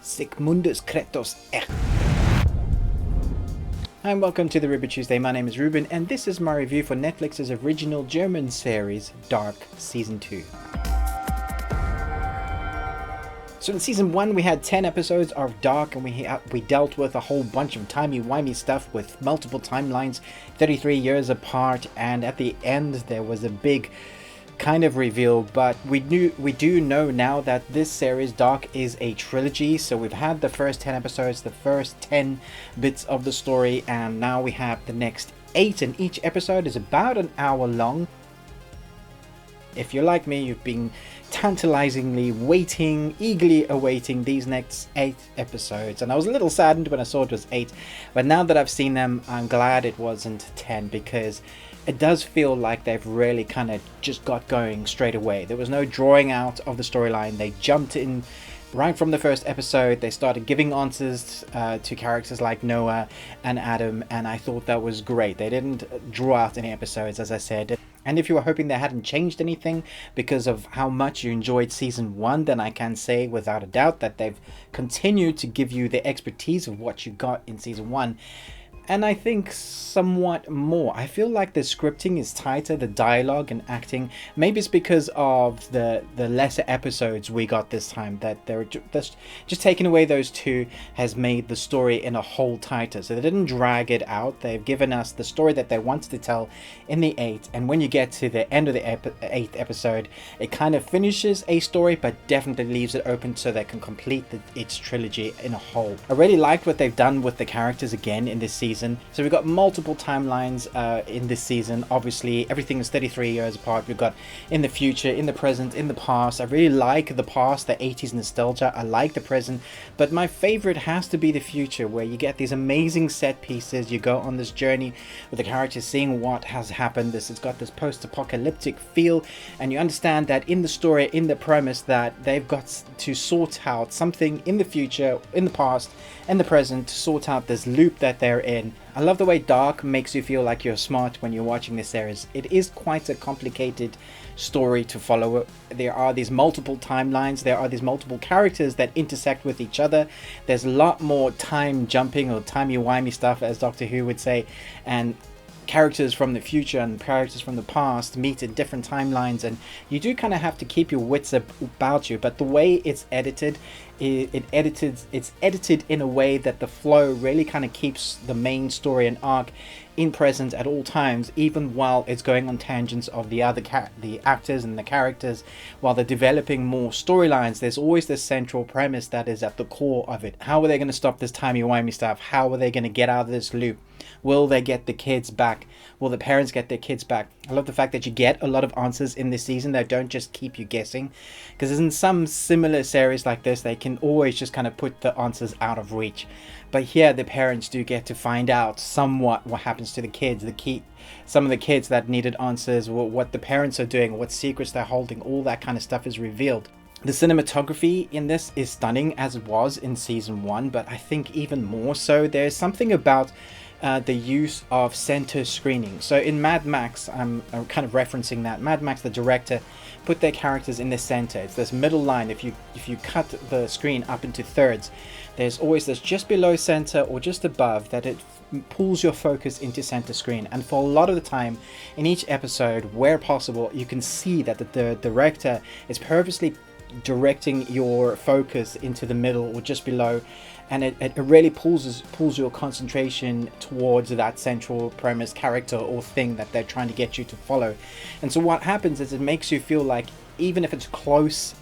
Sigmundus Kretos Ech. Hi and welcome to the Ruby Tuesday. My name is Ruben and this is my review for Netflix's original German series Dark Season 2. So in Season 1 we had 10 episodes of Dark and we dealt with a whole bunch of timey-wimey stuff with multiple timelines, 33 years apart, and at the end there was a big kind of reveal, but we do know now that this series Dark is a trilogy. So we've had the first 10 episodes, the first 10 bits of the story, and now we have the next 8, and each episode is about an hour long. If you're like me, you've been tantalizingly eagerly awaiting these next 8 episodes, and I was a little saddened when I saw it was 8, but now that I've seen them, I'm glad it wasn't 10, because it does feel like they've really kind of just got going straight away. There was no drawing out of the storyline. They jumped in right from the first episode. They started giving answers to characters like Noah and Adam, and I thought that was great. They didn't draw out any episodes, as I said. And if you were hoping they hadn't changed anything because of how much you enjoyed Season 1, then I can say without a doubt that they've continued to give you the expertise of what you got in Season 1. And I think somewhat more. I feel like the scripting is tighter, the dialogue and acting. Maybe it's because of the lesser episodes we got this time, that they're just taking away those 2 has made the story in a whole tighter. So they didn't drag it out. They've given us the story that they wanted to tell in the 8. And when you get to the end of the 8th episode, it kind of finishes a story, but definitely leaves it open so they can complete its trilogy in a whole. I really liked what they've done with the characters again in this season. So we've got multiple timelines in this season. Obviously everything is 33 years apart. We've got in the future, in the present, in the past. I really like the past, the 80s nostalgia. I like the present, but my favorite has to be the future, where you get these amazing set pieces. You go on this journey with the characters, seeing what has happened. It's got this post-apocalyptic feel, and you understand that in the story, in the premise, that they've got to sort out something in the future, in the past, and the present, to sort out this loop that they're in. I love the way Dark makes you feel like you're smart when you're watching this series. It is quite a complicated story to follow. There are these multiple timelines, there are these multiple characters that intersect with each other. There's a lot more time jumping or timey-wimey stuff, as Doctor Who would say, and characters from the future and characters from the past meet in different timelines, and you do kind of have to keep your wits about you. But the way it's edited, it's edited in a way that the flow really kind of keeps the main story and arc in present at all times, even while it's going on tangents of the actors and the characters. While they're developing more storylines, there's always this central premise that is at the core of it. How are they going to stop this timey-wimey stuff? How are they going to get out of this loop? Will they get the kids back? Will the parents get their kids back? I love the fact that you get a lot of answers in this season that don't just keep you guessing, because in some similar series like this, they can always just kind of put the answers out of reach. But here the parents do get to find out somewhat what happens to the kids, some of the kids that needed answers, what the parents are doing, what secrets they're holding. All that kind of stuff is revealed. The cinematography in this is stunning, as it was in Season 1, but I think even more so. There's something about the use of center screening. So in Mad Max, I'm kind of referencing that. Mad Max, the director, put their characters in the center. It's this middle line. If you cut the screen up into thirds, there's always this just below center or just above that it pulls your focus into center screen. And for a lot of the time in each episode, where possible, you can see that the director is purposely directing your focus into the middle or just below, and it really pulls your concentration towards that central premise, character or thing that they're trying to get you to follow. And so what happens is it makes you feel like, even if it's close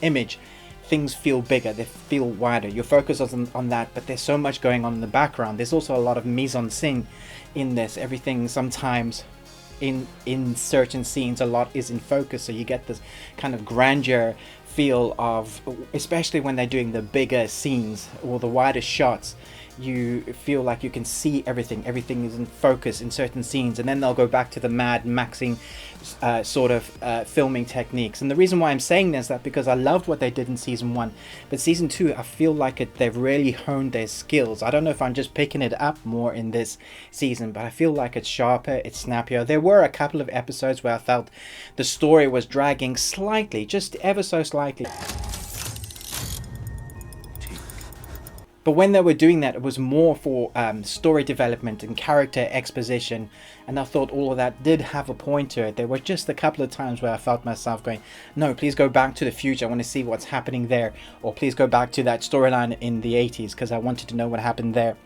image, things feel bigger, they feel wider. Your focus is on that, but there's so much going on in the background. There's also a lot of mise-en-scène in this. Everything sometimes in certain scenes, a lot is in focus, so you get this kind of grandeur feel of, especially when they're doing the bigger scenes or the wider shots, you feel like you can see everything is in focus in certain scenes, and then they'll go back to the Mad Maxing sort of filming techniques. And the reason why I'm saying this is that because I loved what they did in Season 1, but Season 2 I feel like they've really honed their skills. I don't know if I'm just picking it up more in this season, but I feel like it's sharper, it's snappier. There were a couple of episodes where I felt the story was dragging slightly, just ever so slightly. But when they were doing that, it was more for story development and character exposition, and I thought all of that did have a point to it. There were just a couple of times where I felt myself going, no, please go back to the future, I want to see what's happening there, or please go back to that storyline in the 80s because I wanted to know what happened there.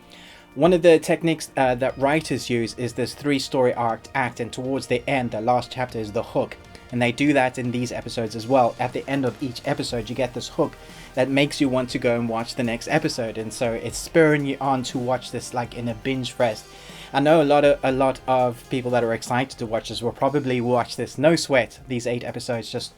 One of the techniques that writers use is this 3-story act, and towards the end, the last chapter is the hook. And they do that in these episodes as well. At the end of each episode, you get this hook that makes you want to go and watch the next episode. And so it's spurring you on to watch this like in a binge fest. I know a lot of people that are excited to watch this will probably watch this no sweat, these 8 episodes, just,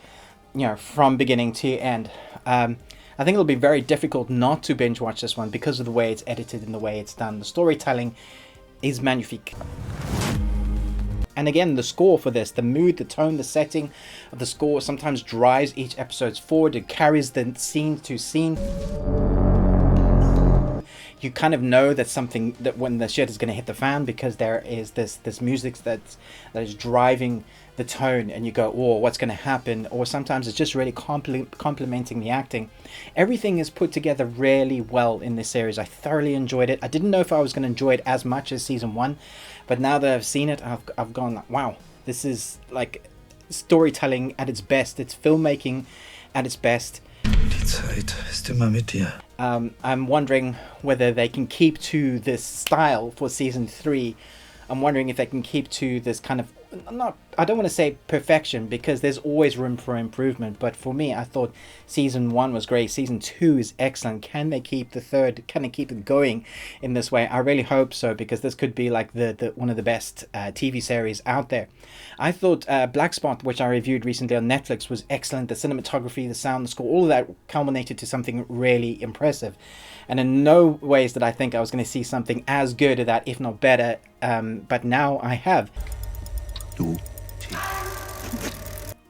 you know, from beginning to end. I think it'll be very difficult not to binge watch this one because of the way it's edited and the way it's done. The storytelling is magnifique. And again, the score for this, the mood, the tone, the setting of the score sometimes drives each episode forward. It carries the scene to scene. You kind of know that something, that when the shit is going to hit the fan, because there is this music that is driving the tone, and you go, oh, what's going to happen? Or sometimes it's just really complementing the acting. Everything is put together really well in this series. I thoroughly enjoyed it. I didn't know if I was going to enjoy it as much as season 1, but now that I've seen it, I've gone, wow, this is like storytelling at its best. It's filmmaking at its best. Die Zeit ist immer mit dir. I'm wondering whether they can keep to this style for season 3. I'm wondering if they can keep to this kind of, I don't want to say perfection, because there's always room for improvement, but for me, I thought season 1 was great. Season 2 is excellent. Can they keep the third, can they keep it going in this way? I really hope so, because this could be like the one of the best TV series out there. I thought Black Spot, which I reviewed recently on Netflix, was excellent. The cinematography, the sound, the score, all of that culminated to something really impressive. And in no ways did I think I was going to see something as good as that, if not better, but now I have.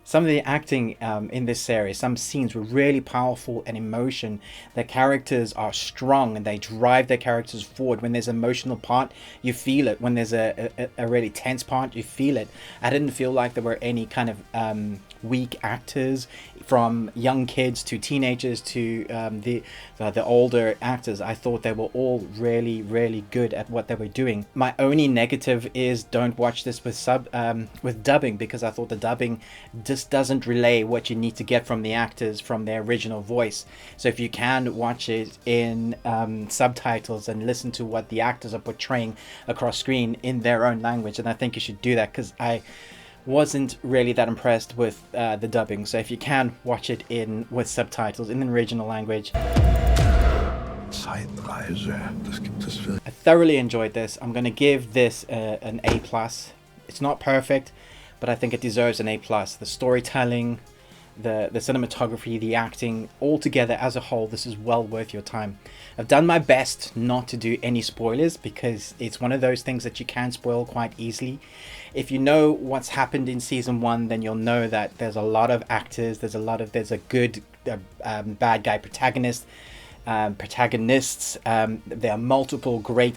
Some of the acting in this series, some scenes were really powerful and emotion. The characters are strong and they drive their characters forward. When there's an emotional part, you feel it. When there's a really tense part, you feel it. I didn't feel like there were any kind of weak actors, from young kids to teenagers to the older actors. I thought they were all really good at what they were doing. My only negative is don't watch this with dubbing, because I thought the dubbing just doesn't relay what you need to get from the actors from their original voice. So if you can watch it in subtitles and listen to what the actors are portraying across screen in their own language, and I think you should do that, because I wasn't really that impressed with the dubbing. So if you can watch it with subtitles in the original language. Zeitreise, das gibt es wirklich. I thoroughly enjoyed this. I'm going to give this an A+. It's not perfect, but I think it deserves an A+. The storytelling, the cinematography, the acting, all together as a whole, this is well worth your time. I've done my best not to do any spoilers, because it's one of those things that you can spoil quite easily. If you know what's happened in season 1, then you'll know that there's a lot of actors, there's a good bad guy protagonists. There are multiple great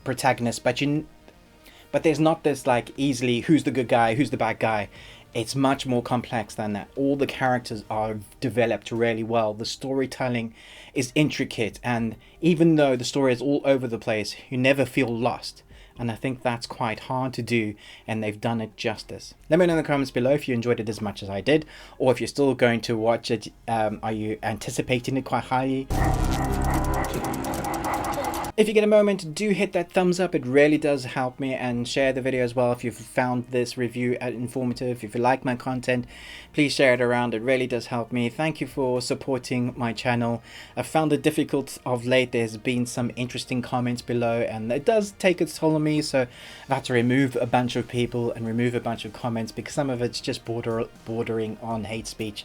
protagonists, but there's not this like easily who's the good guy, who's the bad guy. It's much more complex than that. All the characters are developed really well. The storytelling is intricate, and even though the story is all over the place, you never feel lost. And I think that's quite hard to do, and they've done it justice. Let me know in the comments below if you enjoyed it as much as I did, or if you're still going to watch it. Are you anticipating it quite highly? If you get a moment, do hit that thumbs up. It really does help me, and share the video as well if you've found this review informative. If you like my content, please share it around. It really does help me. Thank you for supporting my channel. I've found it difficult of late. There's been some interesting comments below, and it does take its toll on me, so I've had to remove a bunch of people and remove a bunch of comments, because some of it's just bordering on hate speech.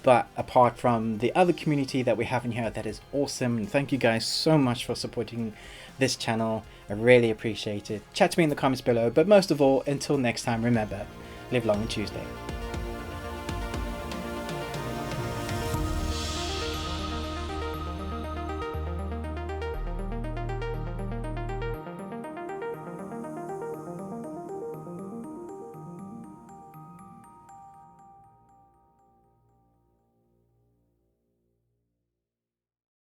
But apart from the other community that we have in here, that is awesome. And thank you guys so much for supporting this channel. I really appreciate it. Chat to me in the comments below. But most of all, until next time, remember, live long and Tuesday.